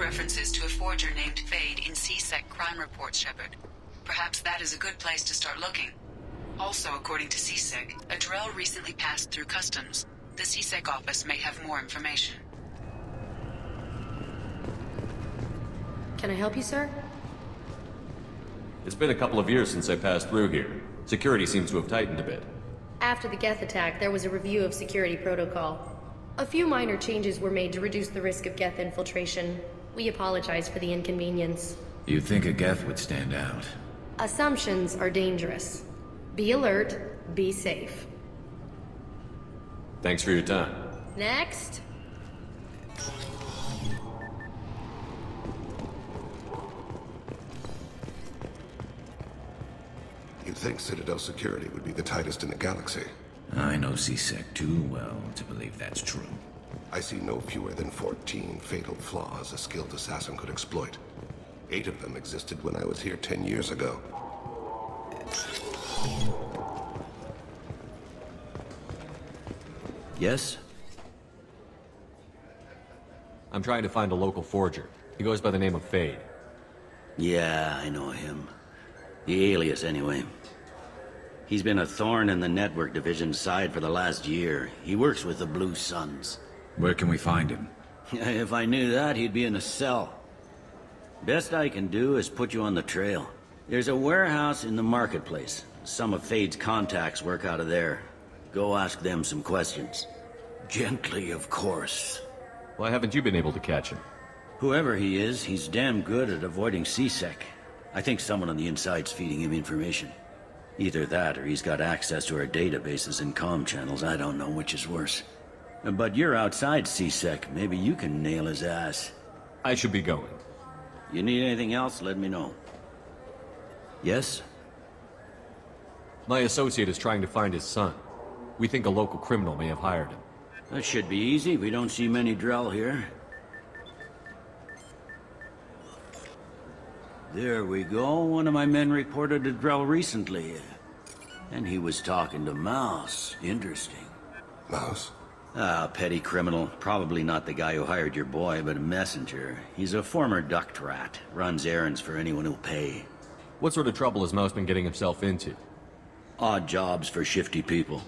references to a forger named Fade in C-Sec crime reports, Shepard. Perhaps that is a good place to start looking. Also, according to C-Sec, a Drell recently passed through customs. The C-Sec office may have more information. Can I help you, sir? It's been a couple of years since I passed through here. Security seems to have tightened a bit. After the Geth attack, there was a review of security protocol. A few minor changes were made to reduce the risk of Geth infiltration. We apologize for the inconvenience. You'd think a Geth would stand out. Assumptions are dangerous. Be alert, be safe. Thanks for your time. Next. You'd think Citadel security would be the tightest in the galaxy. I know C-Sec too well to believe that's true. I see no fewer than 14 fatal flaws a skilled assassin could exploit. 8 of them existed when I was here 10 years ago. Yes? I'm trying to find a local forger. He goes by the name of Fade. Yeah, I know him. The alias, anyway. He's been a thorn in the network division's side for the last year. He works with the Blue Suns. Where can we find him? If I knew that, he'd be in a cell. Best I can do is put you on the trail. There's a warehouse in the marketplace. Some of Fade's contacts work out of there. Go ask them some questions. Gently, of course. Why haven't you been able to catch him? Whoever he is, he's damn good at avoiding C-Sec. I think someone on the inside's feeding him information. Either that, or he's got access to our databases and comm channels. I don't know which is worse. But you're outside C-Sec. Maybe you can nail his ass. I should be going. You need anything else, let me know. Yes? My associate is trying to find his son. We think a local criminal may have hired him. That should be easy. We don't see many Drell here. There we go. One of my men reported a Drell recently. And he was talking to Mouse. Interesting. Mouse? Ah, petty criminal. Probably not the guy who hired your boy, but a messenger. He's a former duct rat. Runs errands for anyone who'll pay. What sort of trouble has Mouse been getting himself into? Odd jobs for shifty people.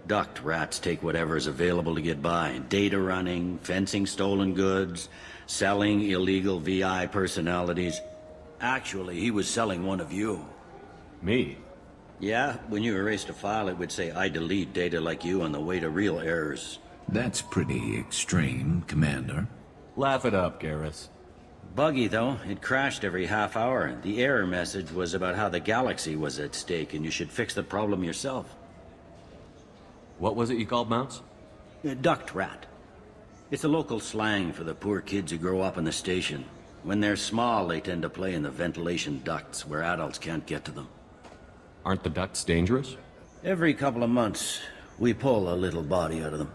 Duct rats take whatever is available to get by. Data running, fencing stolen goods, selling illegal VI personalities. Actually, he was selling one of you. Me? Yeah, when you erased a file, it would say, I delete data like you on the way to real errors. That's pretty extreme, Commander. Laugh it up, Garrus. Buggy, though. It crashed every half hour. The error message was about how the galaxy was at stake, and you should fix the problem yourself. What was it you called Mouse? A duct rat. It's a local slang for the poor kids who grow up in the station. When they're small, they tend to play in the ventilation ducts where adults can't get to them. Aren't the ducts dangerous? Every couple of months, we pull a little body out of them.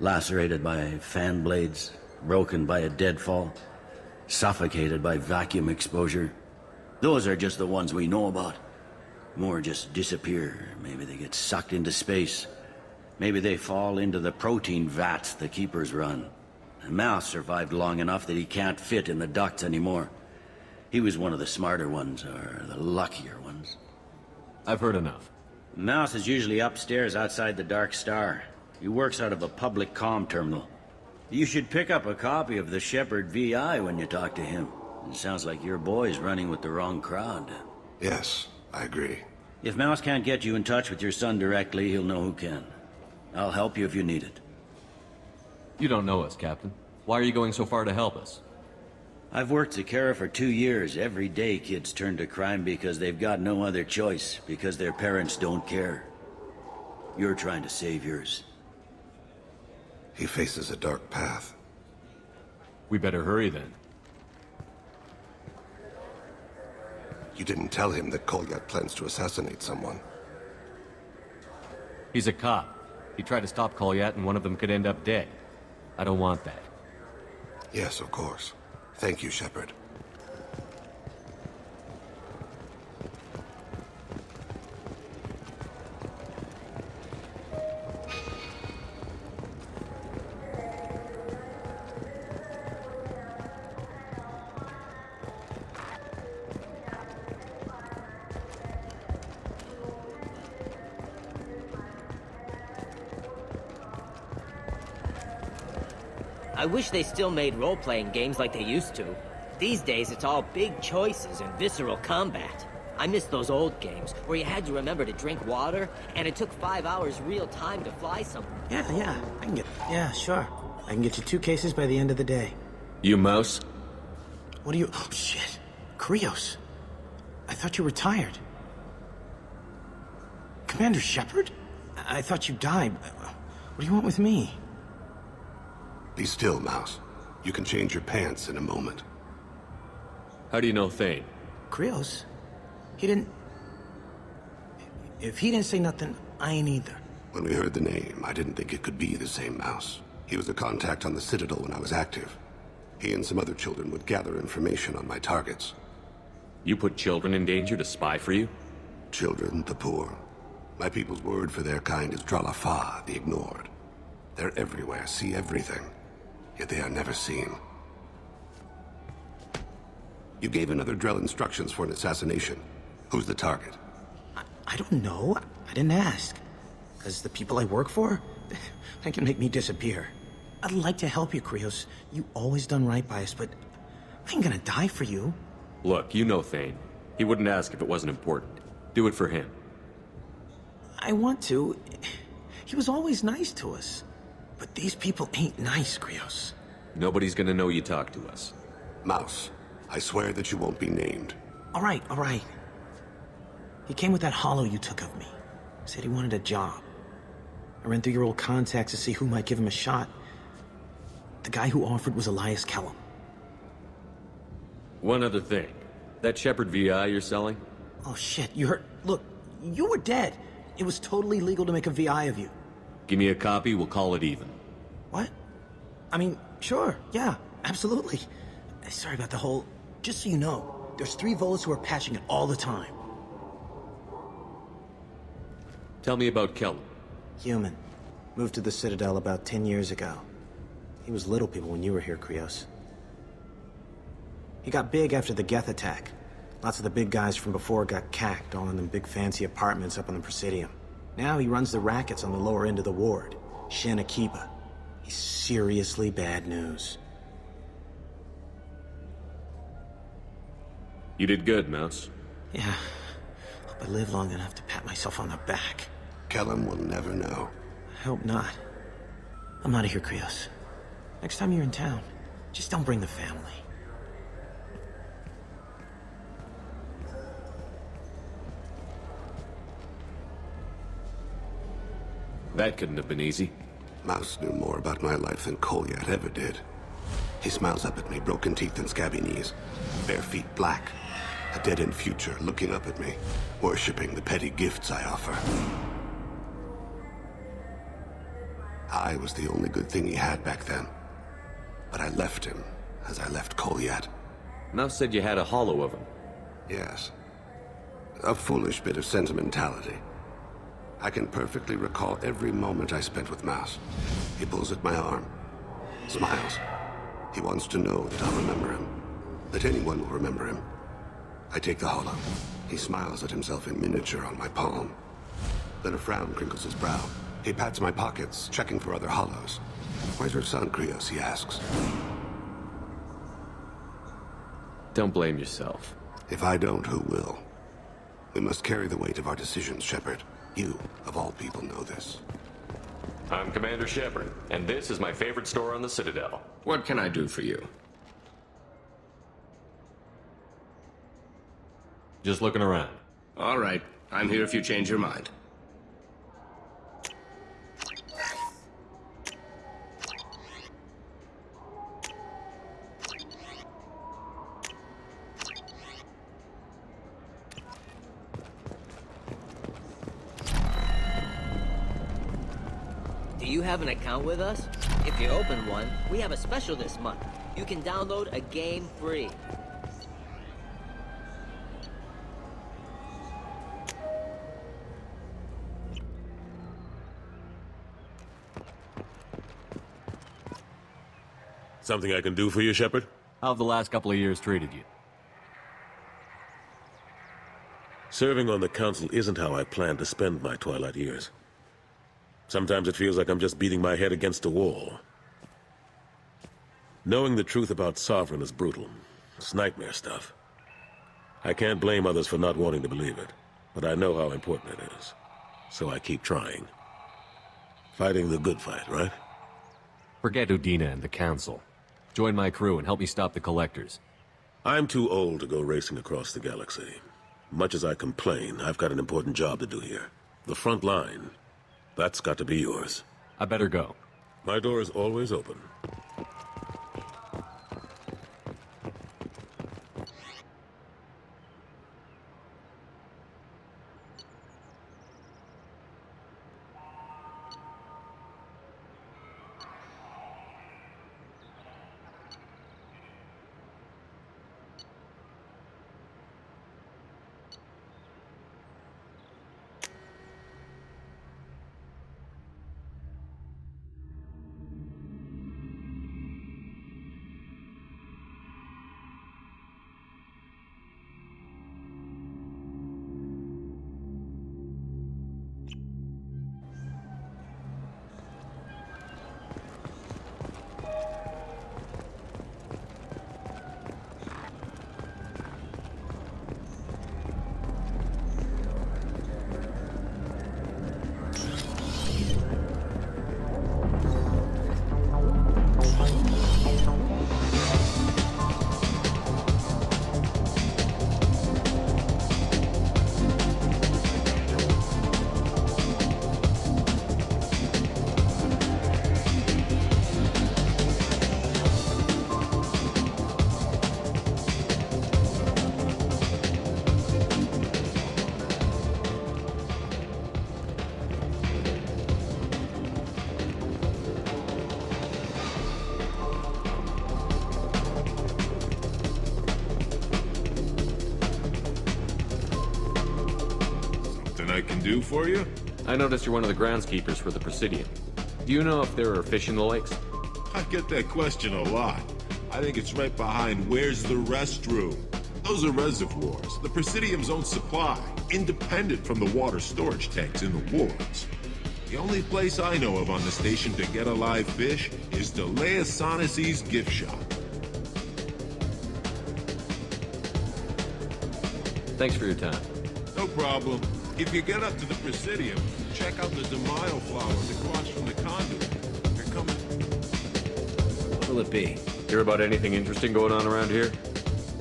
Lacerated by fan blades, broken by a deadfall, suffocated by vacuum exposure. Those are just the ones we know about. More just disappear. Maybe they get sucked into space. Maybe they fall into the protein vats the Keepers run. Mouse survived long enough that he can't fit in the ducts anymore. He was one of the smarter ones, or the luckier ones. I've heard enough. Mouse is usually upstairs outside the Dark Star. He works out of a public comm terminal. You should pick up a copy of the Shepard VI when you talk to him. It sounds like your boy's running with the wrong crowd. Yes, I agree. If Mouse can't get you in touch with your son directly, he'll know who can. I'll help you if you need it. You don't know us, Captain. Why are you going so far to help us? I've worked Zakera for 2 years. Every day kids turn to crime because they've got no other choice, because their parents don't care. You're trying to save yours. He faces a dark path. We better hurry then. You didn't tell him that Kolyat plans to assassinate someone. He's a cop. He tried to stop Kolyat and one of them could end up dead. I don't want that. Yes, of course. Thank you, Shepard. I wish they still made role-playing games like they used to. These days, it's all big choices and visceral combat. I miss those old games, where you had to remember to drink water, and it took 5 hours real time to fly somewhere. Yeah, yeah, sure. I can get you 2 cases by the end of the day. You mouse? What do you... Oh, shit. Krios. I thought you retired. Commander Shepard? I thought you died. What do you want with me? Be still, Mouse. You can change your pants in a moment. How do you know Thane? Krios? He didn't... If he didn't say nothing, I ain't either. When we heard the name, I didn't think it could be the same Mouse. He was a contact on the Citadel when I was active. He and some other children would gather information on my targets. You put children in danger to spy for you? Children, the poor. My people's word for their kind is Dralafa, the ignored. They're everywhere, see everything. Yet they are never seen. You gave another Drell instructions for an assassination. Who's the target? I don't know. I didn't ask. Because the people I work for, they can make me disappear. I'd like to help you, Krios. You always done right by us, but I ain't gonna die for you. Look, you know Thane. He wouldn't ask if it wasn't important. Do it for him. I want to. He was always nice to us. But these people ain't nice, Krios. Nobody's gonna know you talked to us. Mouse, I swear that you won't be named. All right. He came with that hollow you took of me. Said he wanted a job. I ran through your old contacts to see who might give him a shot. The guy who offered was Elias Kellum. One other thing. That Shepard VI you're selling? Oh shit, you heard... Look, you were dead. It was totally legal to make a VI of you. Give me a copy, we'll call it even. What? I mean, sure, yeah, absolutely. Sorry about the whole... Just so you know, there's 3 Volus who are patching it all the time. Tell me about Kellum. Human. Moved to the Citadel about 10 years ago. He was little people when you were here, Krios. He got big after the Geth attack. Lots of the big guys from before got cacked, all in them big fancy apartments up on the Presidium. Now he runs the rackets on the lower end of the ward, Shin Akiba. He's seriously bad news. You did good, Mouse. Yeah. Hope I live long enough to pat myself on the back. Kellum will never know. I hope not. I'm out of here, Krios. Next time you're in town, just don't bring the family. That couldn't have been easy. Mouse knew more about my life than Kolyat ever did. He smiles up at me, broken teeth and scabby knees. Bare feet black. A dead-end future looking up at me, worshipping the petty gifts I offer. I was the only good thing he had back then. But I left him, as I left Kolyat. Mouse said you had a hollow of him. Yes. A foolish bit of sentimentality. I can perfectly recall every moment I spent with Mouse. He pulls at my arm, smiles. He wants to know that I'll remember him, that anyone will remember him. I take the hollow. He smiles at himself in miniature on my palm. Then a frown crinkles his brow. He pats my pockets, checking for other hollows. Where's your son, Krios, he asks. Don't blame yourself. If I don't, who will? We must carry the weight of our decisions, Shepard. You, of all people, know this. I'm Commander Shepard, and this is my favorite store on the Citadel. What can I do for you? Just looking around. All right. I'm here if you change your mind. Do you have an account with us? If you open one, we have a special this month. You can download a game free. Something I can do for you, Shepard? How have the last couple of years treated you? Serving on the Council isn't how I planned to spend my twilight years. Sometimes it feels like I'm just beating my head against a wall. Knowing the truth about Sovereign is brutal. It's nightmare stuff. I can't blame others for not wanting to believe it, but I know how important it is. So I keep trying. Fighting the good fight, right? Forget Udina and the Council. Join my crew and help me stop the Collectors. I'm too old to go racing across the galaxy. Much as I complain, I've got an important job to do here. The front line. That's got to be yours. I better go. My door is always open. I can do for you? I noticed you're one of the groundskeepers for the Presidium. Do you know if there are fish in the lakes? I get that question a lot. I think it's right behind where's the restroom. Those are reservoirs, the Presidium's own supply, independent from the water storage tanks in the wards. The only place I know of on the station to get a live fish is Delea Sonesi's gift shop. Thanks for your time. No problem. If you get up to the Presidium, check out the DeMaio flowers across from the conduit. They're coming. What'll it be? Hear about anything interesting going on around here?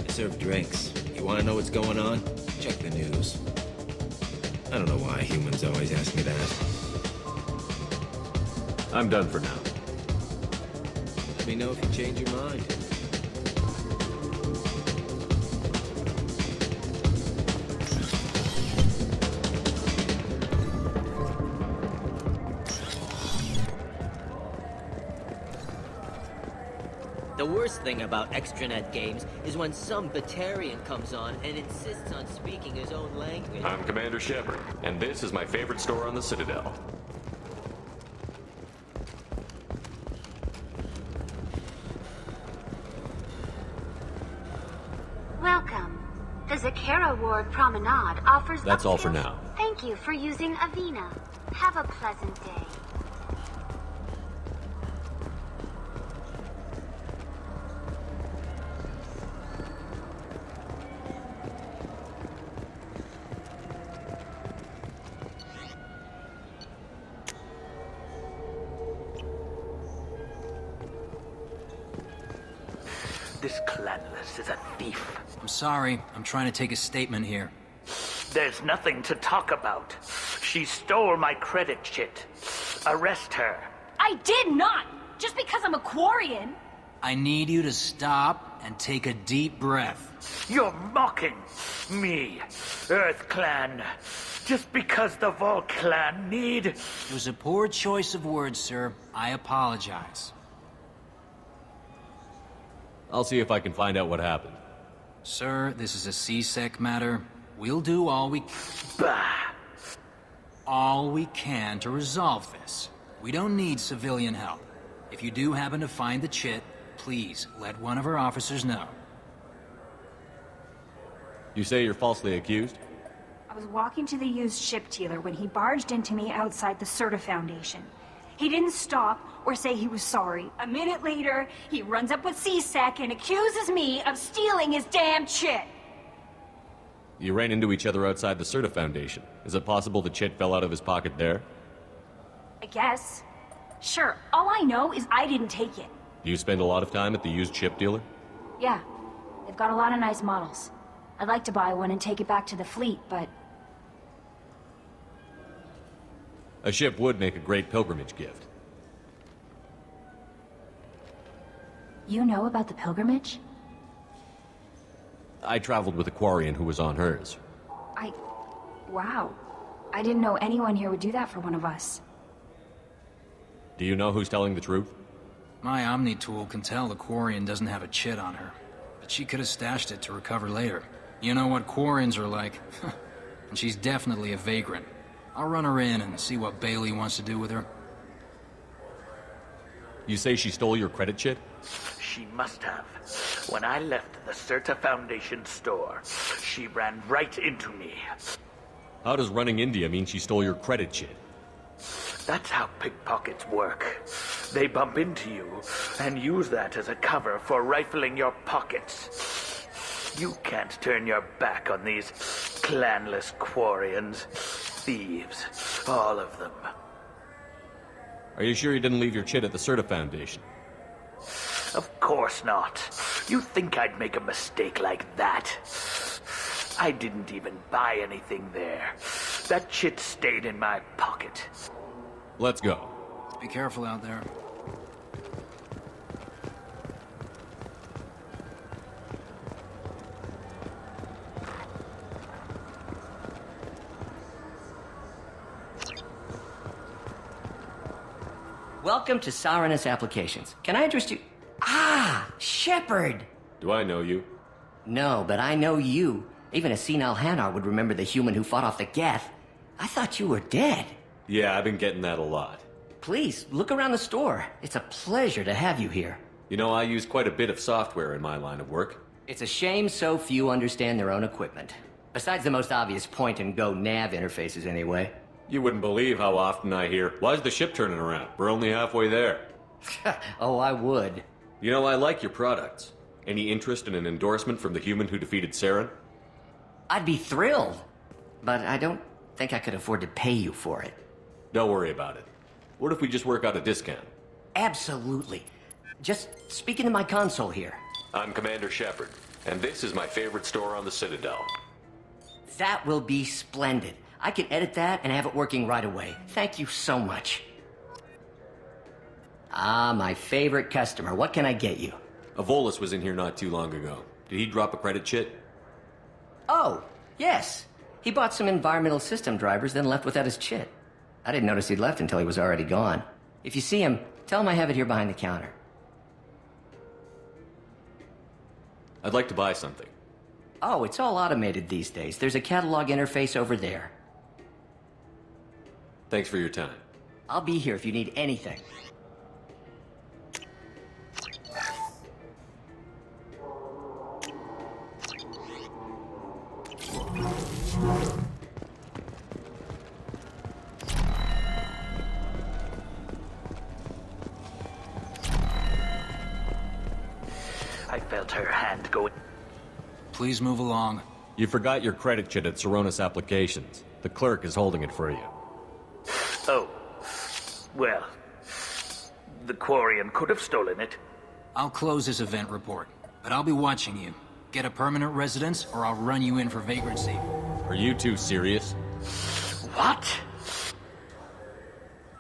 I serve drinks. You want to know what's going on? Check the news. I don't know why humans always ask me that. I'm done for now. Let me know if you change your mind. The worst thing about extranet games is when some Batarian comes on and insists on speaking his own language. I'm Commander Shepard, and this is my favorite store on the Citadel. Welcome. The Zakara Ward Promenade offers... That's all for now. Thank you for using Avina. Have a pleasant day. This Clanless is a thief. I'm sorry. I'm trying to take a statement here. There's nothing to talk about. She stole my credit chit. Arrest her. I did not! Just because I'm a Quarian! I need you to stop and take a deep breath. You're mocking me, Earth Clan. Just because the Vol Clan need... It was a poor choice of words, sir. I apologize. I'll see if I can find out what happened. Sir, this is a C-Sec matter. We'll do all we... Bah! All we can to resolve this. We don't need civilian help. If you do happen to find the chit, please let one of our officers know. You say you're falsely accused? I was walking to the used ship dealer when he barged into me outside the Certa Foundation. He didn't stop or say he was sorry. A minute later, he runs up with C-Sec and accuses me of stealing his damn chit. You ran into each other outside the Certa Foundation. Is it possible the chit fell out of his pocket there? I guess. Sure, all I know is I didn't take it. Do you spend a lot of time at the used chip dealer? Yeah, they've got a lot of nice models. I'd like to buy one and take it back to the fleet, but... A ship would make a great pilgrimage gift. You know about the pilgrimage? I traveled with a Quarian who was on hers. Wow. I didn't know anyone here would do that for one of us. Do you know who's telling the truth? My Omni tool can tell the Quarian doesn't have a chit on her, but she could have stashed it to recover later. You know what Quarians are like. And she's definitely a vagrant. I'll run her in and see what Bailey wants to do with her. You say she stole your credit chit? She must have. When I left the Certa Foundation store, she ran right into me. How does running India mean she stole your credit chit? That's how pickpockets work. They bump into you and use that as a cover for rifling your pockets. You can't turn your back on these clanless Quarians. Thieves, all of them. Are you sure you didn't leave your chit at the Certa Foundation? Of course not. You think I'd make a mistake like that? I didn't even buy anything there. That chit stayed in my pocket. Let's go. Be careful out there. Welcome to Cyrus Applications. Can I interest you? Ah, Shepard! Do I know you? No, but I know you. Even a senile Hanar would remember the human who fought off the Geth. I thought you were dead. Yeah, I've been getting that a lot. Please, look around the store. It's a pleasure to have you here. You know, I use quite a bit of software in my line of work. It's a shame so few understand their own equipment. Besides the most obvious point-and-go nav interfaces, anyway. You wouldn't believe how often I hear, "Why's the ship turning around? We're only halfway there." Oh, I would. You know, I like your products. Any interest in an endorsement from the human who defeated Saren? I'd be thrilled. But I don't think I could afford to pay you for it. Don't worry about it. What if we just work out a discount? Absolutely. Just speak into my console here. I'm Commander Shepard, and this is my favorite store on the Citadel. That will be splendid. I can edit that and have it working right away. Thank you so much. Ah, my favorite customer. What can I get you? Volus was in here not too long ago. Did he drop a credit chit? Oh, yes. He bought some environmental system drivers, then left without his chit. I didn't notice he'd left until he was already gone. If you see him, tell him I have it here behind the counter. I'd like to buy something. Oh, it's all automated these days. There's a catalog interface over there. Thanks for your time. I'll be here if you need anything. I felt her hand go... Please move along. You forgot your credit chit at Cerberus Applications. The clerk is holding it for you. Oh. Well, the Quarian could have stolen it. I'll close this event report, but I'll be watching you. Get a permanent residence, or I'll run you in for vagrancy. Are you two serious? What?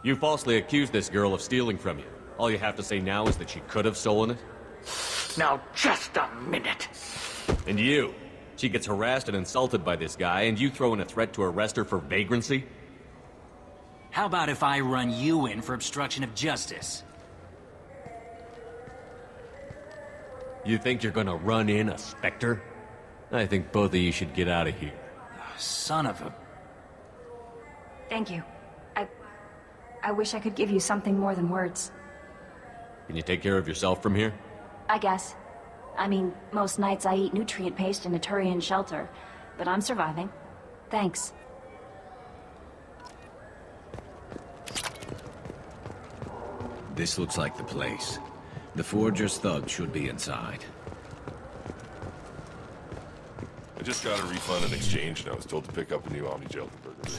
You falsely accused this girl of stealing from you. All you have to say now is that she could have stolen it? Now, just a minute. And you? She gets harassed and insulted by this guy, and you throw in a threat to arrest her for vagrancy? How about if I run you in for obstruction of justice? You think you're gonna run in a Spectre? I think both of you should get out of here. Son of a... Thank you. I wish I could give you something more than words. Can you take care of yourself from here? I guess. I mean, most nights I eat nutrient paste in a Turian shelter, but I'm surviving. Thanks. This looks like the place. The Forger's thug should be inside. I just got a refund in exchange, and I was told to pick up a new Omni Gel converter.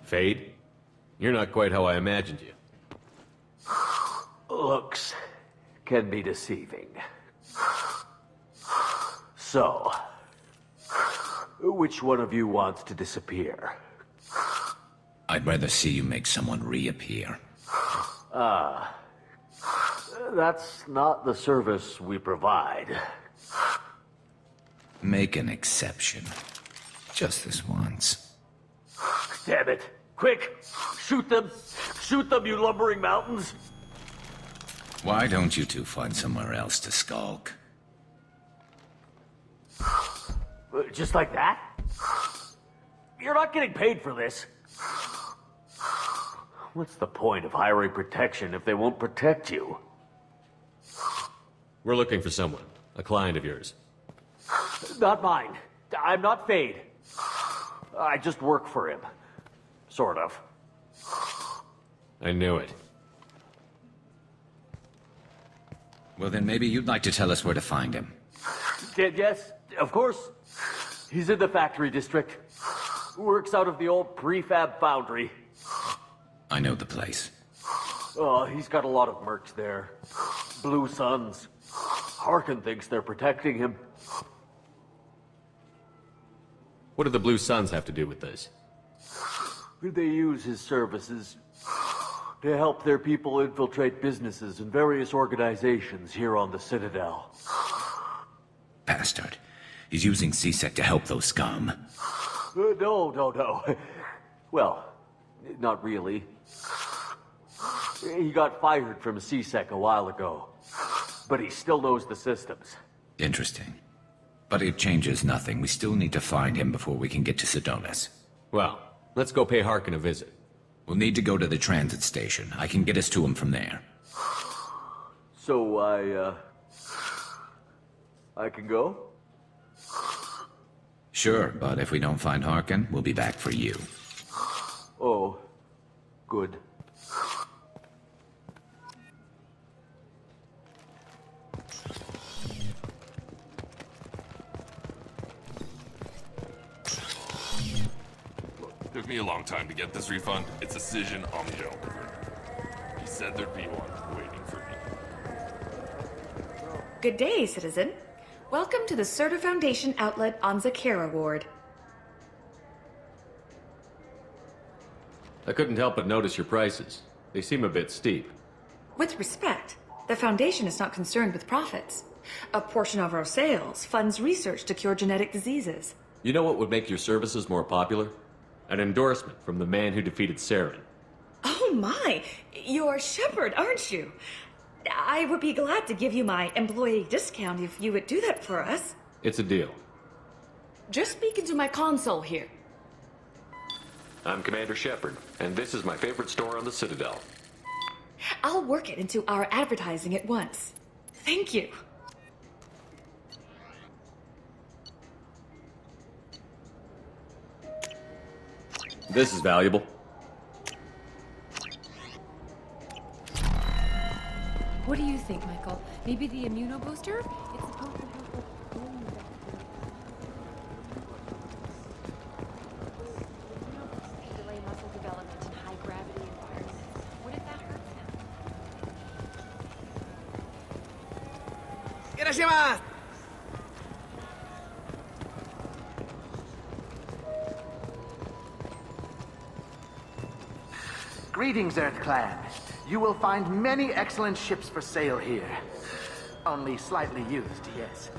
Fade? You're not quite how I imagined you. Looks can be deceiving. So, which one of you wants to disappear? I'd rather see you make someone reappear. That's not the service we provide. Make an exception. Just this once. Damn it. Quick! Shoot them! Shoot them, you lumbering mountains! Why don't you two find somewhere else to skulk? Just like that? You're not getting paid for this. What's the point of hiring protection if they won't protect you? We're looking for someone. A client of yours. Not mine. I'm not Fade. I just work for him. Sort of. I knew it. Well, then maybe you'd like to tell us where to find him. Yes, of course. He's in the factory district. Works out of the old prefab foundry. I know the place. Oh, he's got a lot of mercs there. Blue Suns. Harkin thinks they're protecting him. What do the Blue Suns have to do with this? They use his services to help their people infiltrate businesses and various organizations here on the Citadel. Bastard. He's using CSEC to help those scum. No. Well, not really. He got fired from CSEC a while ago, but he still knows the systems. Interesting. But it changes nothing. We still need to find him before we can get to Sedonis. Well, let's go pay Harkin a visit. We'll need to go to the transit station. I can get us to him from there. So I can go? Sure, but if we don't find Harkin, we'll be back for you. Oh, good. Took me a long time to get this refund. It's a Cision Omni Gel converter. He said there'd be one waiting for me. Good day, citizen. Welcome to the Certa Foundation outlet on Zakera Ward. I couldn't help but notice your prices. They seem a bit steep. With respect, the Foundation is not concerned with profits. A portion of our sales funds research to cure genetic diseases. You know what would make your services more popular? An endorsement from the man who defeated Saren. Oh my! You're Shepard, aren't you? I would be glad to give you my employee discount if you would do that for us. It's a deal. Just speak into my console here. I'm Commander Shepard, and this is my favorite store on the Citadel. I'll work it into our advertising at once. Thank you. This is valuable. What do you think, Michael? Maybe the immunobooster? It's supposed to help with bone delay muscle development in high gravity environments. What if that hurts him? Hiroshima! Greetings, Earth Clan. You will find many excellent ships for sale here. Only slightly used, yes.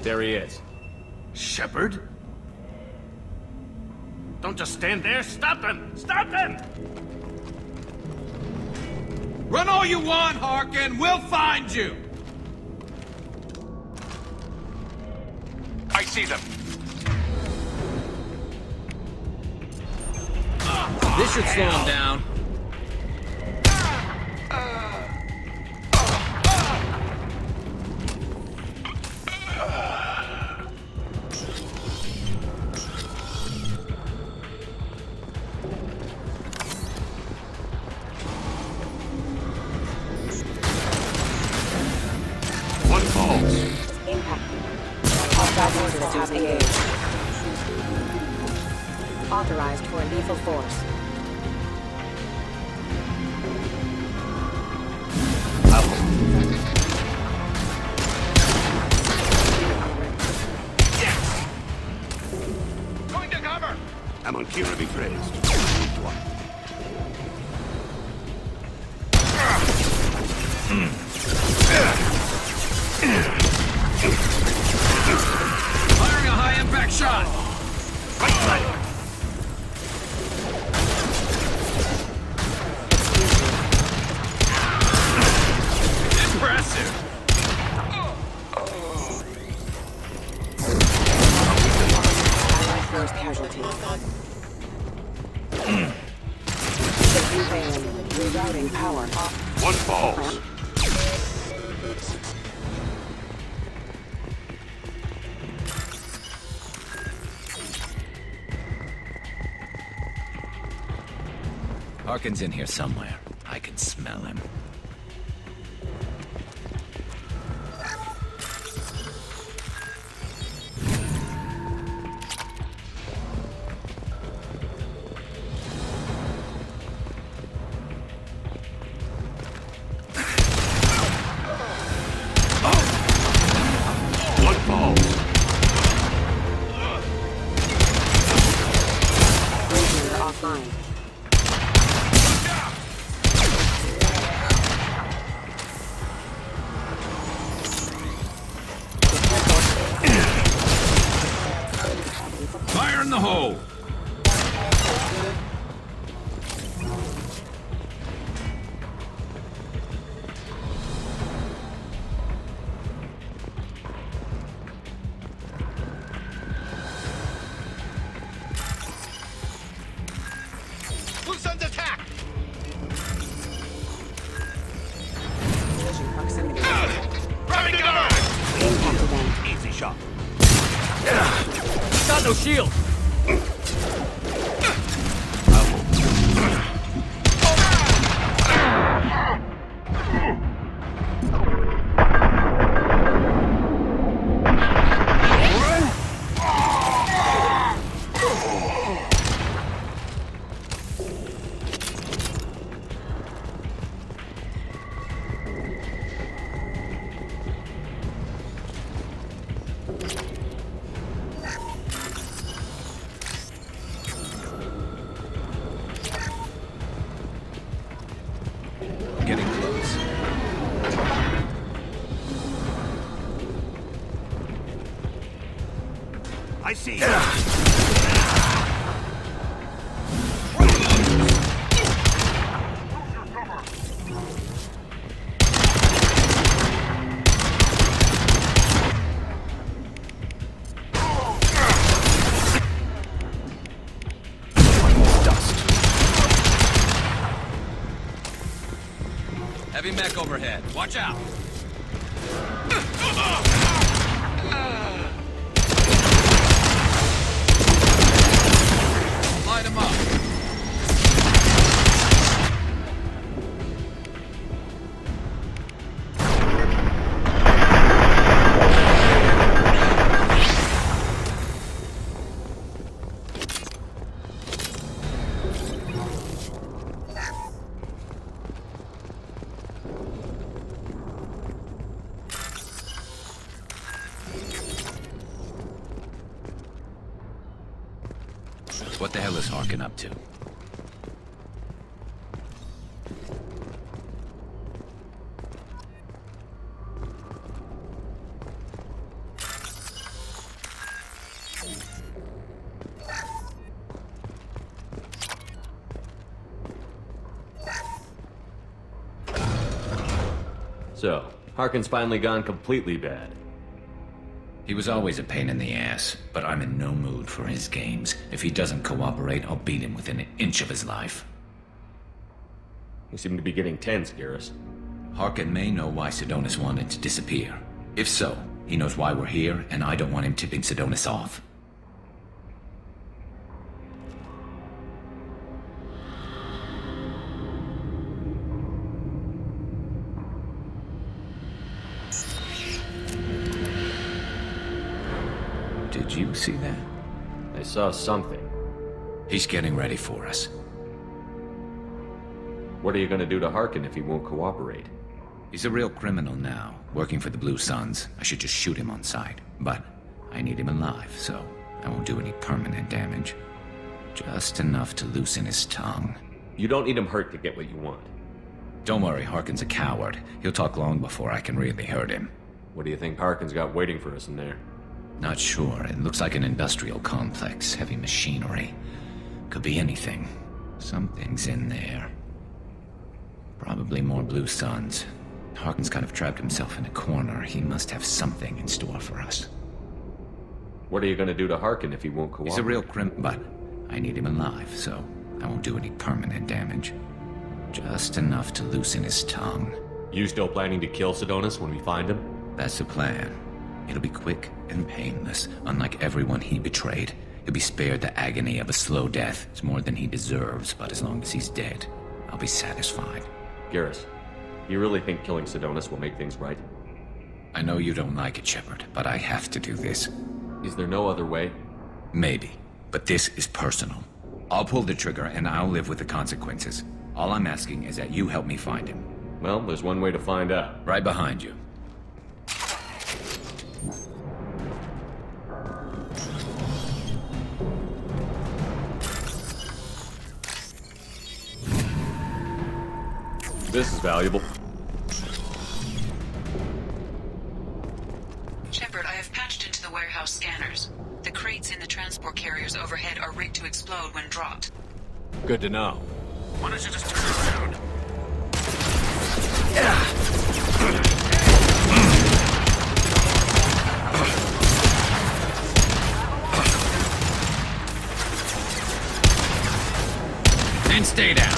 There he is. Shepard? Don't just stand there. Stop him! Stop him! Run all you want, Harkin. We'll find you. I see them. This should slow him down. Authorized for lethal force. Going to cover! I'm on Kira, be praised. Firing a high-impact shot! Right side! Impressive! First casualty. Rerouting power off. One falls. Harkin's in here somewhere. I can smell him. One falls. Ranger offline. Fire in the hole! Loose under attack! Collision proximity. Grabbing cover! Impact event. Easy shot. Got no shield! Getting close. I see you. Heavy mech overhead. Watch out! Light him up. What the hell is Harkin up to? So, Harkin's finally gone completely bad. He was always a pain in the ass, but I'm in no mood for his games. If he doesn't cooperate, I'll beat him within an inch of his life. You seem to be getting tense, Garrus. Harkin may know why Sidonis wanted to disappear. If so, he knows why we're here, and I don't want him tipping Sidonis off. Did you see that? I saw something. He's getting ready for us. What are you gonna do to Harkin if he won't cooperate? He's a real criminal now, working for the Blue Suns. I should just shoot him on sight. But I need him alive, so I won't do any permanent damage. Just enough to loosen his tongue. You don't need him hurt to get what you want. Don't worry, Harkin's a coward. He'll talk long before I can really hurt him. What do you think Harkin's got waiting for us in there? Not sure. It looks like an industrial complex. Heavy machinery. Could be anything. Something's in there. Probably more Blue Suns. Harkin's kind of trapped himself in a corner. He must have something in store for us. What are you gonna do to Harkin if he won't cooperate? He's a real but I need him alive, so I won't do any permanent damage. Just enough to loosen his tongue. You still planning to kill Sidonis when we find him? That's the plan. It'll be quick and painless, unlike everyone he betrayed. He'll be spared the agony of a slow death. It's more than he deserves, but as long as he's dead, I'll be satisfied. Garrus, you really think killing Sidonis will make things right? I know you don't like it, Shepard, but I have to do this. Is there no other way? Maybe, but this is personal. I'll pull the trigger and I'll live with the consequences. All I'm asking is that you help me find him. Well, there's one way to find out. Right behind you. This is valuable. Shepard, I have patched into the warehouse scanners. The crates in the transport carriers overhead are rigged to explode when dropped. Good to know. Why don't you just turn around? And stay down.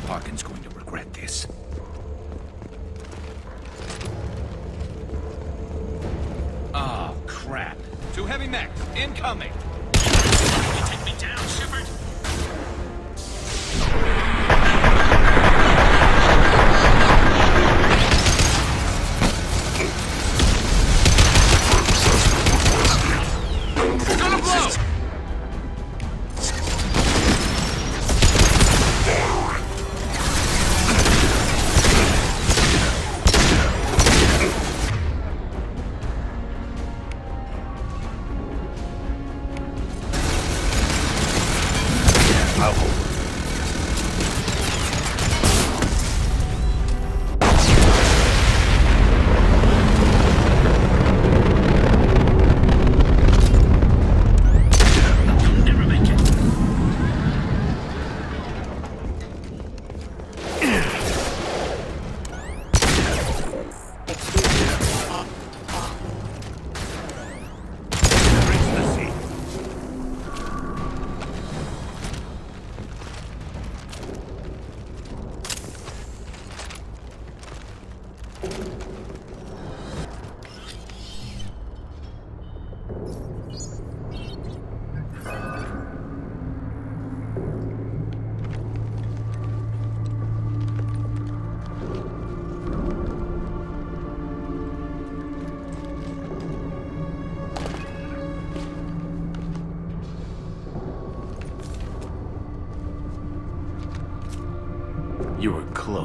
Harkin's going to regret this. Oh, crap. Two heavy mechs, incoming! You take me down, Shepard? It's gonna blow!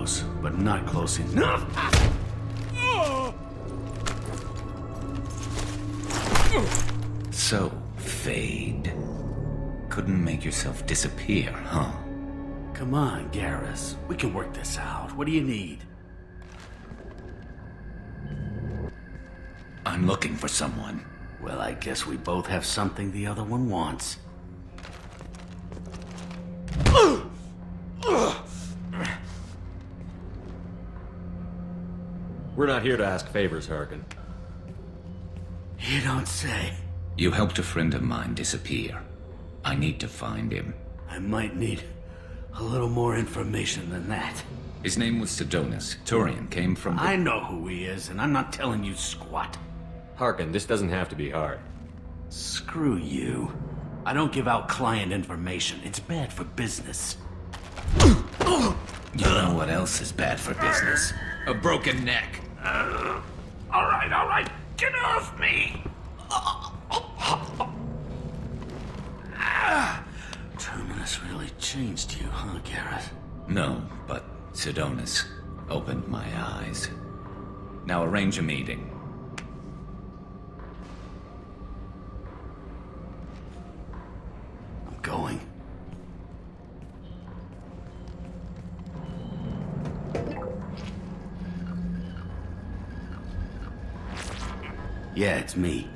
close, but not close enough. So, Fade. Couldn't make yourself disappear, huh? Come on, Garrus. We can work this out. What do you need? I'm looking for someone. Well, I guess we both have something the other one wants. We're not here to ask favors, Harkin. You don't say. You helped a friend of mine disappear. I need to find him. I might need a little more information than that. His name was Sidonus. Turian came from I know who he is, and I'm not telling you squat. Harkin, this doesn't have to be hard. Screw you. I don't give out client information. It's bad for business. You know what else is bad for business? A broken neck. All right. Get off me! Terminus really changed you, huh, Garrus? No, but Sidonus opened my eyes. Now arrange a meeting. I'm going. Yeah, it's me.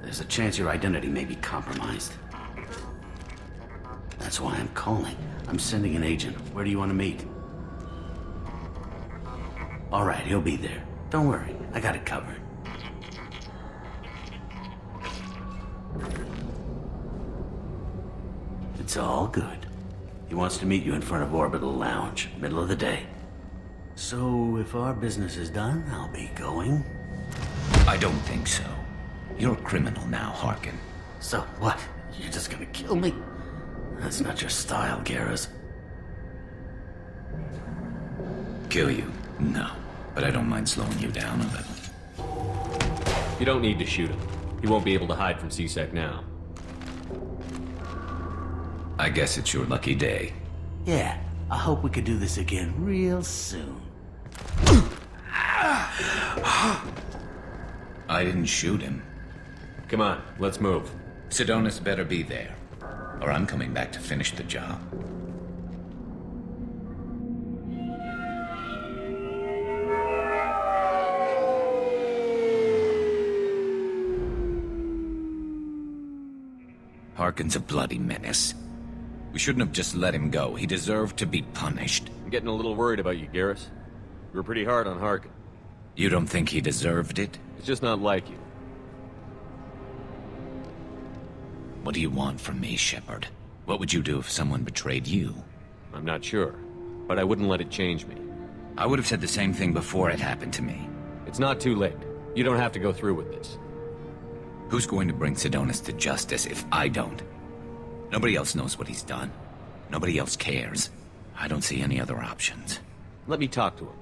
There's a chance your identity may be compromised. That's why I'm calling. I'm sending an agent. Where do you want to meet? All right, he'll be there. Don't worry, I got it covered. It's all good. He wants to meet you in front of Orbital Lounge, middle of the day. So, if our business is done, I'll be going. I don't think so. You're a criminal now, Harkin. So what? You're just gonna kill me? That's not your style, Garrus. Kill you? No. But I don't mind slowing you down a little. You don't need to shoot him. He won't be able to hide from C-Sec now. I guess it's your lucky day. Yeah, I hope we could do this again real soon. I didn't shoot him. Come on, let's move. Sidonus better be there, or I'm coming back to finish the job. Harkin's a bloody menace. We shouldn't have just let him go. He deserved to be punished. I'm getting a little worried about you, Garrus. You were pretty hard on Harkin. You don't think he deserved it? It's just not like you. What do you want from me, Shepard? What would you do if someone betrayed you? I'm not sure, but I wouldn't let it change me. I would have said the same thing before it happened to me. It's not too late. You don't have to go through with this. Who's going to bring Sidonus to justice if I don't? Nobody else knows what he's done. Nobody else cares. I don't see any other options. Let me talk to him.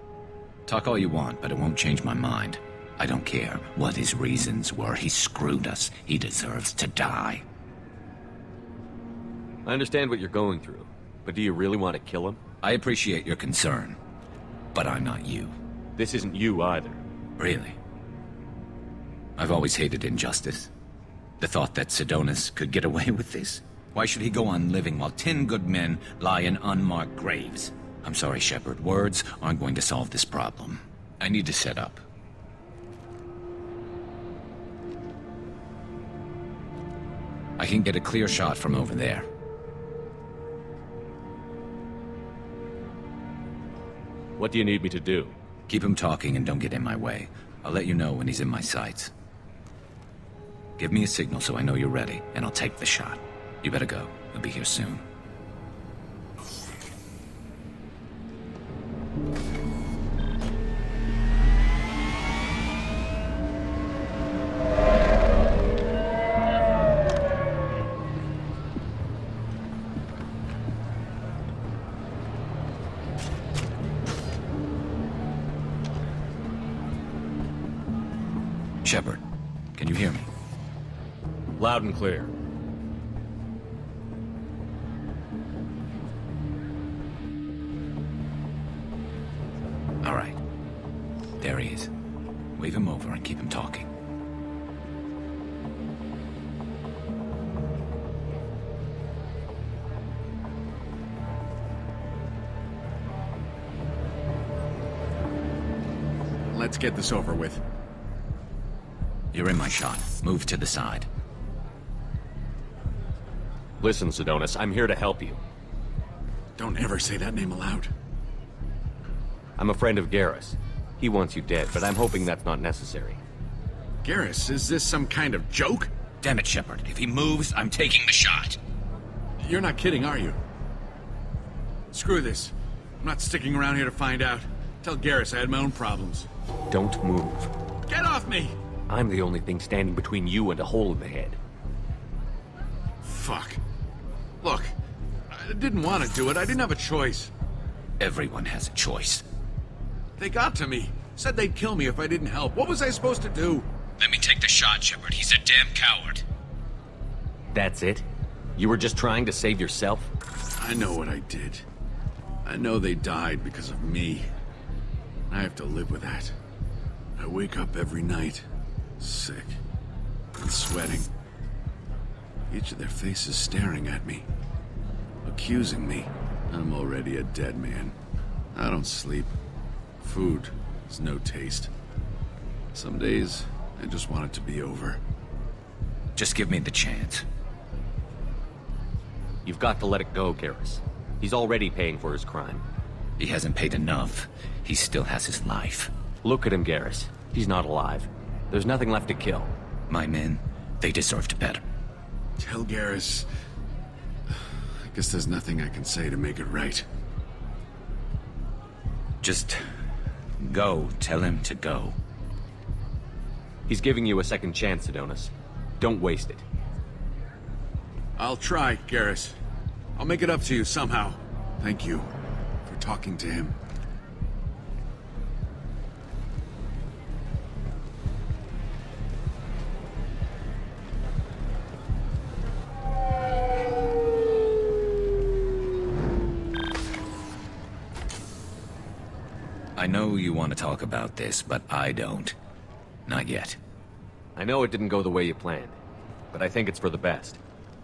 Talk all you want, but it won't change my mind. I don't care what his reasons were. He screwed us. He deserves to die. I understand what you're going through, but do you really want to kill him? I appreciate your concern, but I'm not you. This isn't you either. Really? I've always hated injustice. The thought that Sidonus could get away with this? Why should he go on living while 10 good men lie in unmarked graves? I'm sorry, Shepard. Words aren't going to solve this problem. I need to set up. I can get a clear shot from over there. What do you need me to do? Keep him talking and don't get in my way. I'll let you know when he's in my sights. Give me a signal so I know you're ready, and I'll take the shot. You better go. He'll be here soon. Shepard, can you hear me? Loud and clear. Wave him over and keep him talking. Let's get this over with. You're in my shot. Move to the side. Listen, Sidonis, I'm here to help you. Don't ever say that name aloud. I'm a friend of Garrus. He wants you dead, but I'm hoping that's not necessary. Garrus, is this some kind of joke? Damn it, Shepard. If he moves, I'm taking the shot. You're not kidding, are you? Screw this. I'm not sticking around here to find out. Tell Garrus I had my own problems. Don't move. Get off me! I'm the only thing standing between you and a hole in the head. Fuck. Look, I didn't want to do it. I didn't have a choice. Everyone has a choice. They got to me. Said they'd kill me if I didn't help. What was I supposed to do? Let me take the shot, Shepard. He's a damn coward. That's it? You were just trying to save yourself? I know what I did. I know they died because of me. I have to live with that. I wake up every night, sick and sweating. Each of their faces staring at me, accusing me. I'm already a dead man. I don't sleep. Food has no taste. Some days, I just want it to be over. Just give me the chance. You've got to let it go, Garrus. He's already paying for his crime. He hasn't paid enough. He still has his life. Look at him, Garrus. He's not alive. There's nothing left to kill. My men, they deserved better. Tell Garrus... I guess there's nothing I can say to make it right. Just... go. Tell him to go. He's giving you a second chance, Sidonis. Don't waste it. I'll try, Garrus. I'll make it up to you somehow. Thank you for talking to him. I know you want to talk about this, but I don't. Not yet. I know it didn't go the way you planned, but I think it's for the best.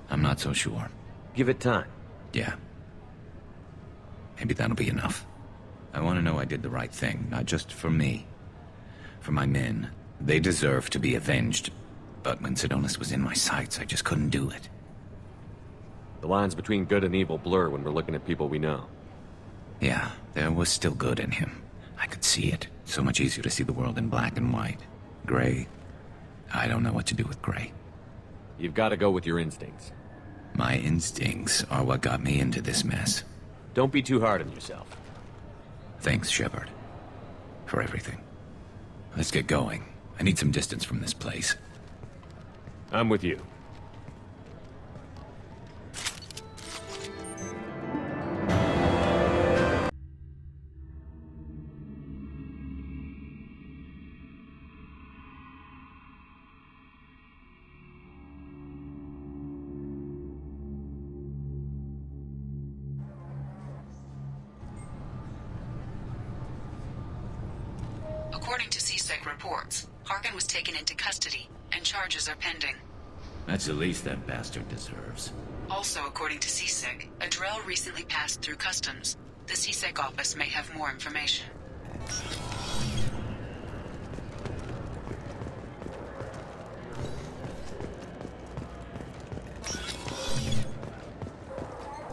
I'm not so sure. Give it time. Yeah. Maybe that'll be enough. I want to know I did the right thing, not just for me. For my men. They deserve to be avenged. But when Sidonis was in my sights, I just couldn't do it. The lines between good and evil blur when we're looking at people we know. Yeah, there was still good in him. I could see it. So much easier to see the world in black and white. Gray. I don't know what to do with gray. You've got to go with your instincts. My instincts are what got me into this mess. Don't be too hard on yourself. Thanks, Shepard. For everything. Let's get going. I need some distance from this place. I'm with you. According to CSEC reports, Harkin was taken into custody, and charges are pending. That's the least that bastard deserves. Also, according to CSEC, a drill recently passed through customs. The CSEC office may have more information.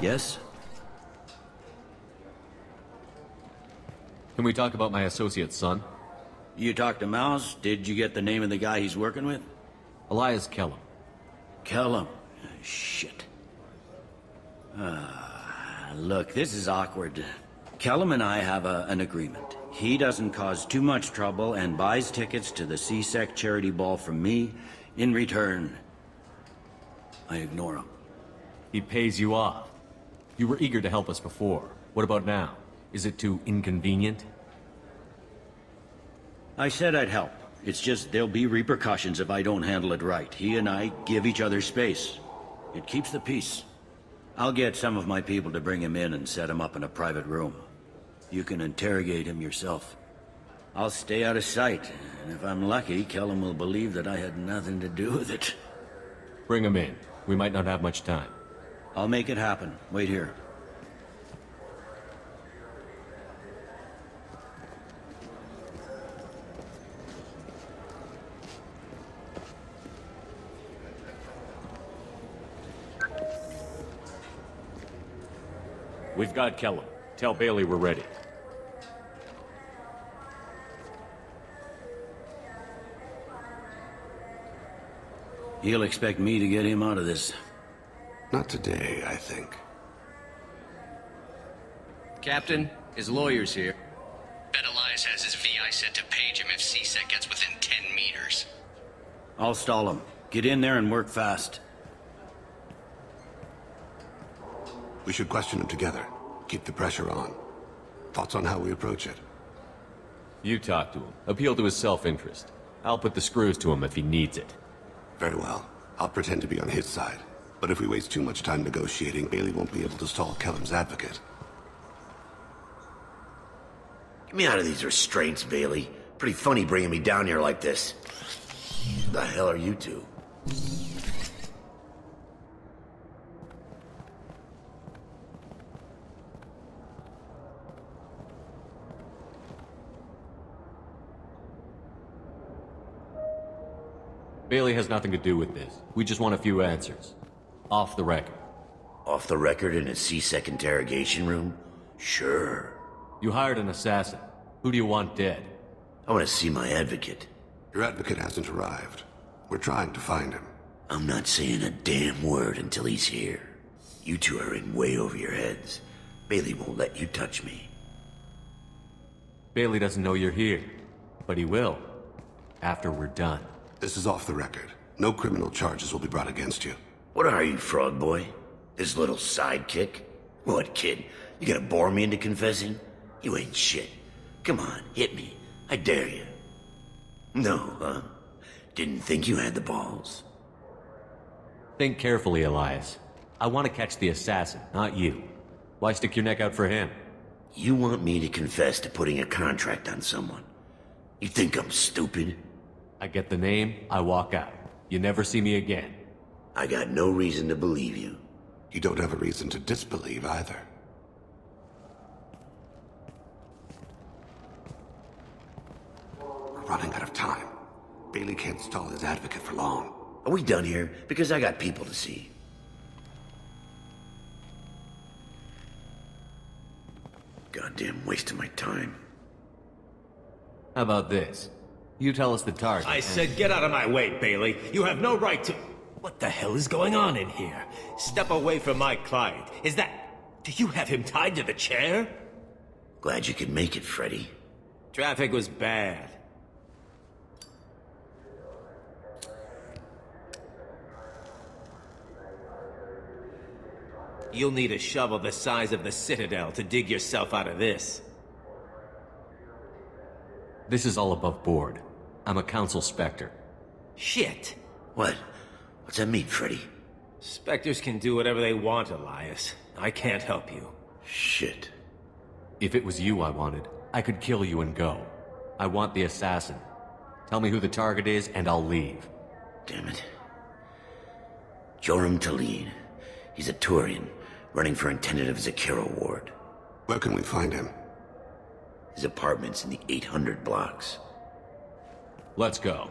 Yes? Can we talk about my associate's son? You talked to Mouse? Did you get the name of the guy he's working with? Elias Kellum. Kellum? Shit. Look, this is awkward. Kellum and I have an agreement. He doesn't cause too much trouble and buys tickets to the CSEC charity ball from me. In return, I ignore him. He pays you off. You were eager to help us before. What about now? Is it too inconvenient? I said I'd help. It's just there'll be repercussions if I don't handle it right. He and I give each other space. It keeps the peace. I'll get some of my people to bring him in and set him up in a private room. You can interrogate him yourself. I'll stay out of sight, and if I'm lucky, Kellum will believe that I had nothing to do with it. Bring him in. We might not have much time. I'll make it happen. Wait here. We've got Kellum. Tell Bailey we're ready. He'll expect me to get him out of this. Not today, I think. Captain, his lawyer's here. Bet Elias has his VI set to page him if CSEC gets within 10 meters. I'll stall him. Get in there and work fast. We should question him together. Keep the pressure on. Thoughts on how we approach it? You talk to him. Appeal to his self-interest. I'll put the screws to him if he needs it. Very well. I'll pretend to be on his side. But if we waste too much time negotiating, Bailey won't be able to stall Kellum's advocate. Get me out of these restraints, Bailey. Pretty funny bringing me down here like this. The hell are you two? Bailey has nothing to do with this. We just want a few answers. Off the record. Off the record in a CSEC interrogation room? Sure. You hired an assassin. Who do you want dead? I want to see my advocate. Your advocate hasn't arrived. We're trying to find him. I'm not saying a damn word until he's here. You two are in way over your heads. Bailey won't let you touch me. Bailey doesn't know you're here. But he will. After we're done. This is off the record. No criminal charges will be brought against you. What are you, frog boy? His little sidekick? What, kid? You gonna bore me into confessing? You ain't shit. Come on, hit me. I dare you. No, huh? Didn't think you had the balls. Think carefully, Elias. I want to catch the assassin, not you. Why stick your neck out for him? You want me to confess to putting a contract on someone? You think I'm stupid? I get the name, I walk out. You never see me again. I got no reason to believe you. You don't have a reason to disbelieve either. We're running out of time. Bailey can't stall his advocate for long. Are we done here? Because I got people to see. Goddamn waste of my time. How about this? You tell us the target. I said get out of my way, Bailey. You have no right to... What the hell is going on in here? Step away from my client. Is that... Do you have him tied to the chair? Glad you could make it, Freddy. Traffic was bad. You'll need a shovel the size of the Citadel to dig yourself out of this. This is all above board. I'm a council specter. Shit. What? What's that mean, Freddy? Spectres can do whatever they want, Elias. I can't help you. Shit. If it was you I wanted, I could kill you and go. I want the assassin. Tell me who the target is, and I'll leave. Damn it. Joram Talid. He's a Turian, running for intendant of Zakira Ward. Where can we find him? His apartment's in the 800 blocks. Let's go.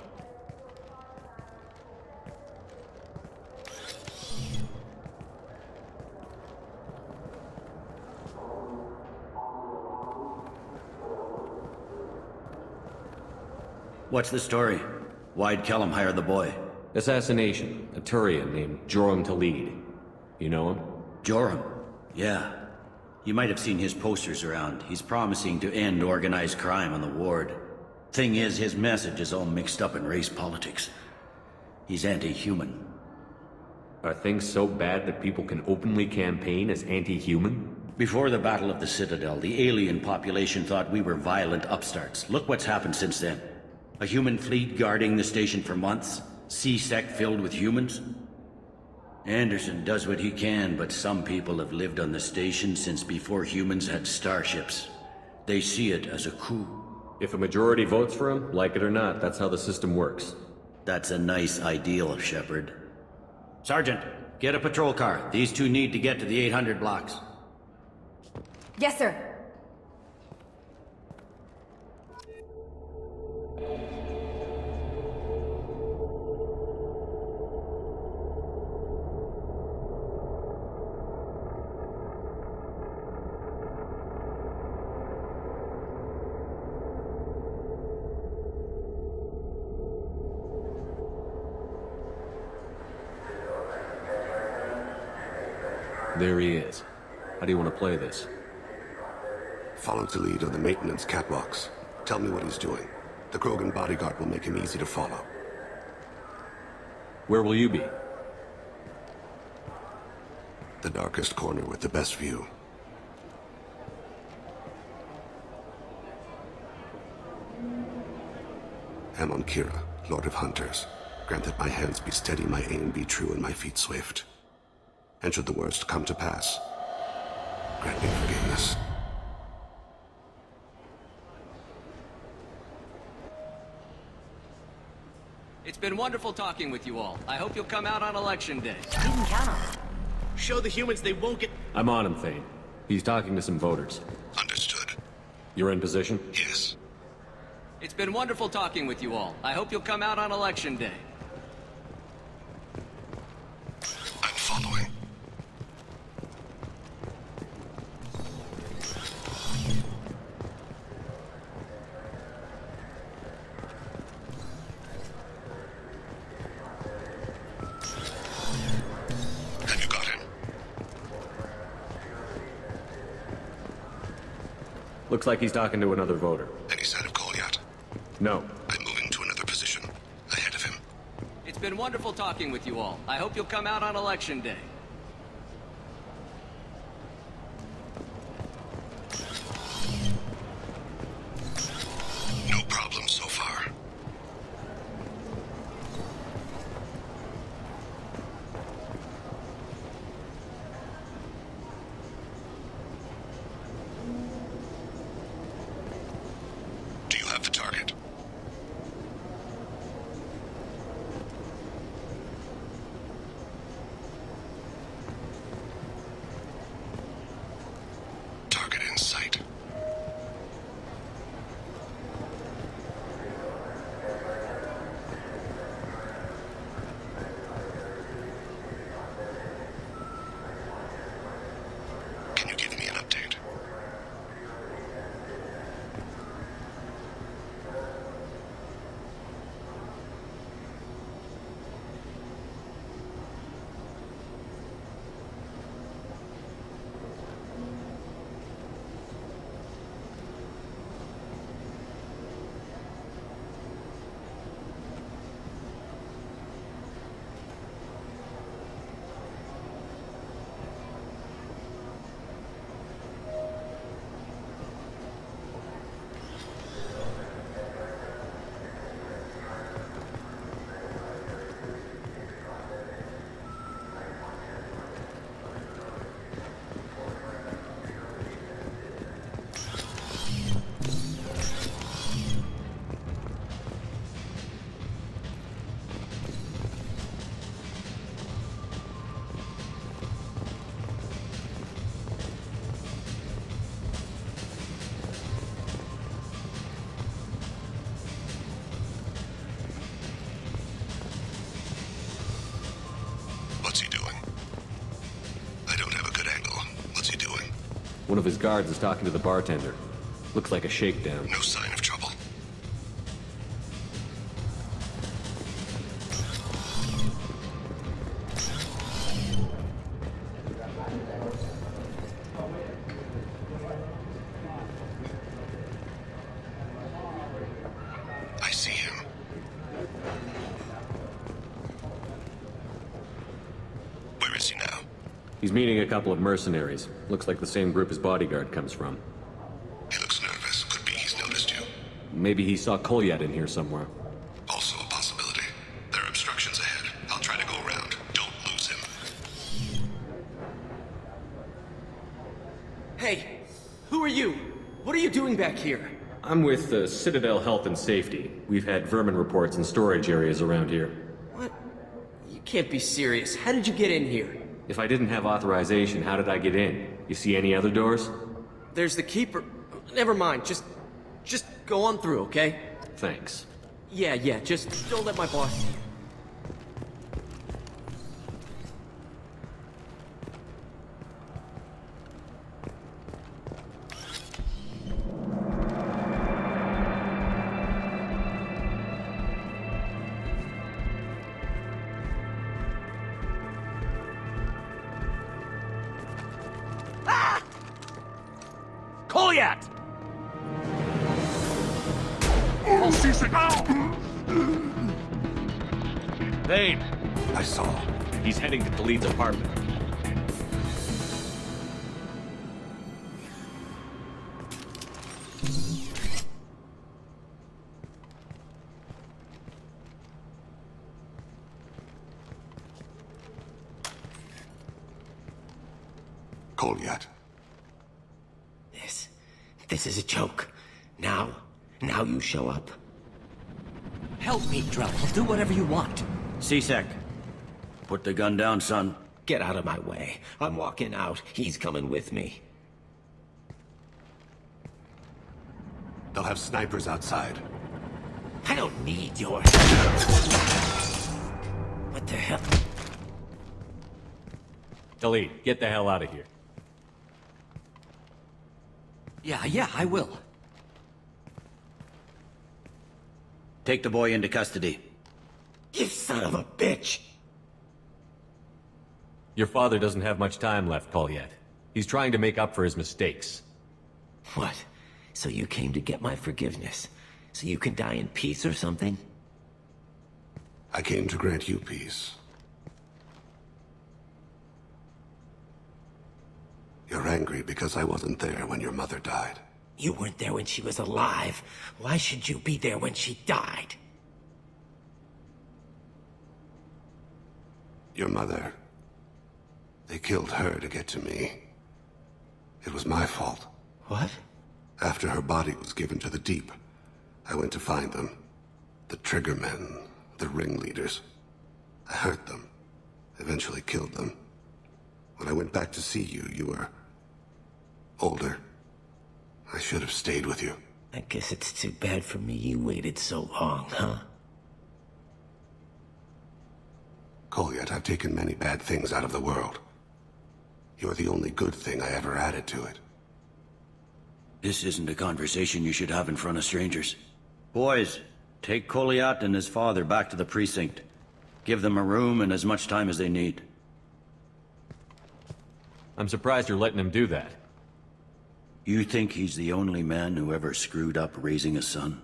What's the story? Why'd Kellum hire the boy? Assassination. A Turian named Joram Talid. You know him? Joram? Yeah. You might have seen his posters around. He's promising to end organized crime on the ward. Thing is, his message is all mixed up in race politics. He's anti-human. Are things so bad that people can openly campaign as anti-human? Before the Battle of the Citadel, the alien population thought we were violent upstarts. Look what's happened since then. A human fleet guarding the station for months. CSEC filled with humans. Anderson does what he can, but some people have lived on the station since before humans had starships. They see it as a coup. If a majority votes for him, like it or not, that's how the system works. That's a nice ideal, Shepard. Sergeant, get a patrol car. These two need to get to the 800 blocks. Yes, sir. There he is. How do you want to play this? Follow the lead on the maintenance catwalks. Tell me what he's doing. The Krogan bodyguard will make him easy to follow. Where will you be? The darkest corner with the best view. Amon Kira, Lord of Hunters. Grant that my hands be steady, my aim be true, and my feet swift. And should the worst come to pass, grant me forgiveness. It's been wonderful talking with you all. I hope you'll come out on Election Day. Didn't count on it. Show the humans they won't get... I'm on him, Thane. He's talking to some voters. Understood. You're in position? Yes. It's been wonderful talking with you all. I hope you'll come out on Election Day. I'm following. Have you got him? Looks like he's talking to another voter. Any sign of call yet? No. I'm moving to another position. Ahead of him. It's been wonderful talking with you all. I hope you'll come out on Election Day. No problem so far. Do you have the target? Target in sight. Can you give me an update? What's he doing? I don't have a good angle. What's he doing? One of his guards is talking to the bartender. Looks like a shakedown. No sign of trouble. I see him. Where is he now? He's meeting a couple of mercenaries. Looks like the same group his bodyguard comes from. He looks nervous. Could be he's noticed you. Maybe he saw Kolyat in here somewhere. Also a possibility. There are obstructions ahead. I'll try to go around. Don't lose him. Hey, who are you? What are you doing back here? I'm with Citadel Health and Safety. We've had vermin reports in storage areas around here. What? You can't be serious. How did you get in here? If I didn't have authorization, how did I get in? You see any other doors? There's the keeper. Never mind. Just go on through, okay? Thanks. Yeah, just don't let my boss see you. Kolyat! Vane! I saw. He's heading to Khalid's apartment. Kolyat. This is a joke. Now you show up. Help me, Drell. I'll do whatever you want. C-Sec. Put the gun down, son. Get out of my way. I'm walking out. He's coming with me. They'll have snipers outside. I don't need your... What the hell? Delete. Get the hell out of here. Yeah, I will. Take the boy into custody. You son of a bitch! Your father doesn't have much time left, Kolyat. He's trying to make up for his mistakes. What? So you came to get my forgiveness? So you can die in peace or something? I came to grant you peace. You're angry because I wasn't there when your mother died. You weren't there when she was alive. Why should you be there when she died? Your mother... They killed her to get to me. It was my fault. What? After her body was given to the Deep, I went to find them. The Triggermen, the ringleaders. I hurt them. Eventually killed them. When I went back to see you, you were... older. I should have stayed with you. I guess it's too bad for me you waited so long, huh? Kolyat, I've taken many bad things out of the world. You're the only good thing I ever added to it. This isn't a conversation you should have in front of strangers. Boys, take Kolyat and his father back to the precinct. Give them a room and as much time as they need. I'm surprised you're letting him do that. You think he's the only man who ever screwed up raising a son?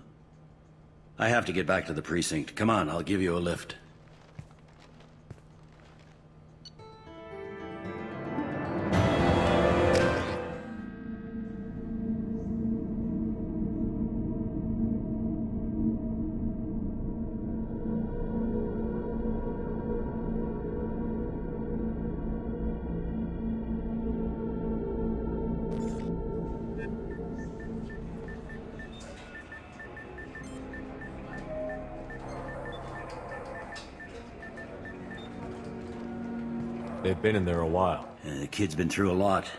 I have to get back to the precinct. Come on, I'll give you a lift. They've been in there a while. The kid's been through a lot.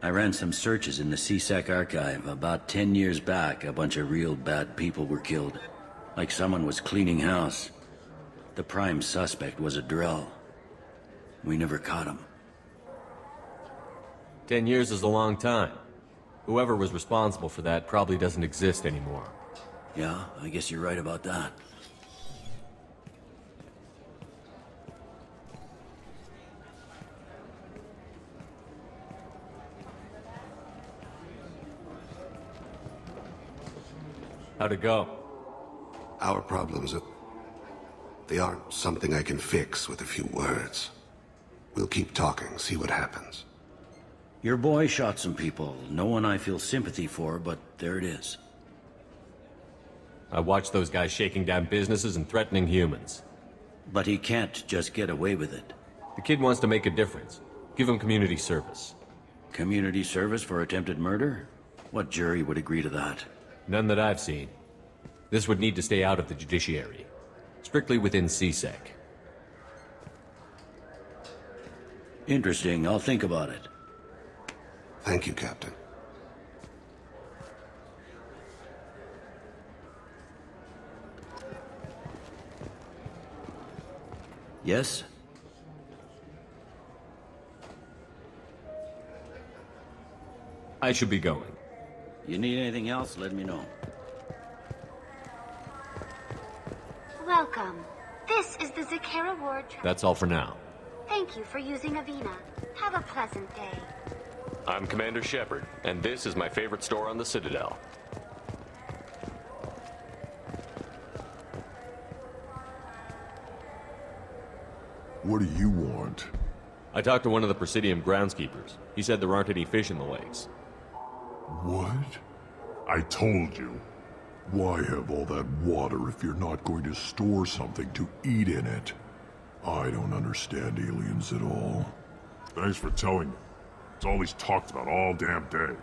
I ran some searches in the C-Sec archive. About 10 years back, a bunch of real bad people were killed. Like someone was cleaning house. The prime suspect was a Drell. We never caught him. 10 years is a long time. Whoever was responsible for that probably doesn't exist anymore. Yeah, I guess you're right about that. How'd it go? Our problems, they aren't something I can fix with a few words. We'll keep talking, see what happens. Your boy shot some people. No one I feel sympathy for, but there it is. I watched those guys shaking down businesses and threatening humans. But he can't just get away with it. The kid wants to make a difference. Give him community service. Community service for attempted murder? What jury would agree to that? None that I've seen. This would need to stay out of the judiciary. Strictly within CSEC. Interesting. I'll think about it. Thank you, Captain. Yes? I should be going. You need anything else, let me know. Welcome. This is the Zakera Ward. That's all for now. Thank you for using Avina. Have a pleasant day. I'm Commander Shepard, and this is my favorite store on the Citadel. What do you want? I talked to one of the Presidium groundskeepers. He said there aren't any fish in the lakes. What? I told you. Why have all that water if you're not going to store something to eat in it? I don't understand aliens at all. Thanks for telling me. It's all he's talked about all damn day.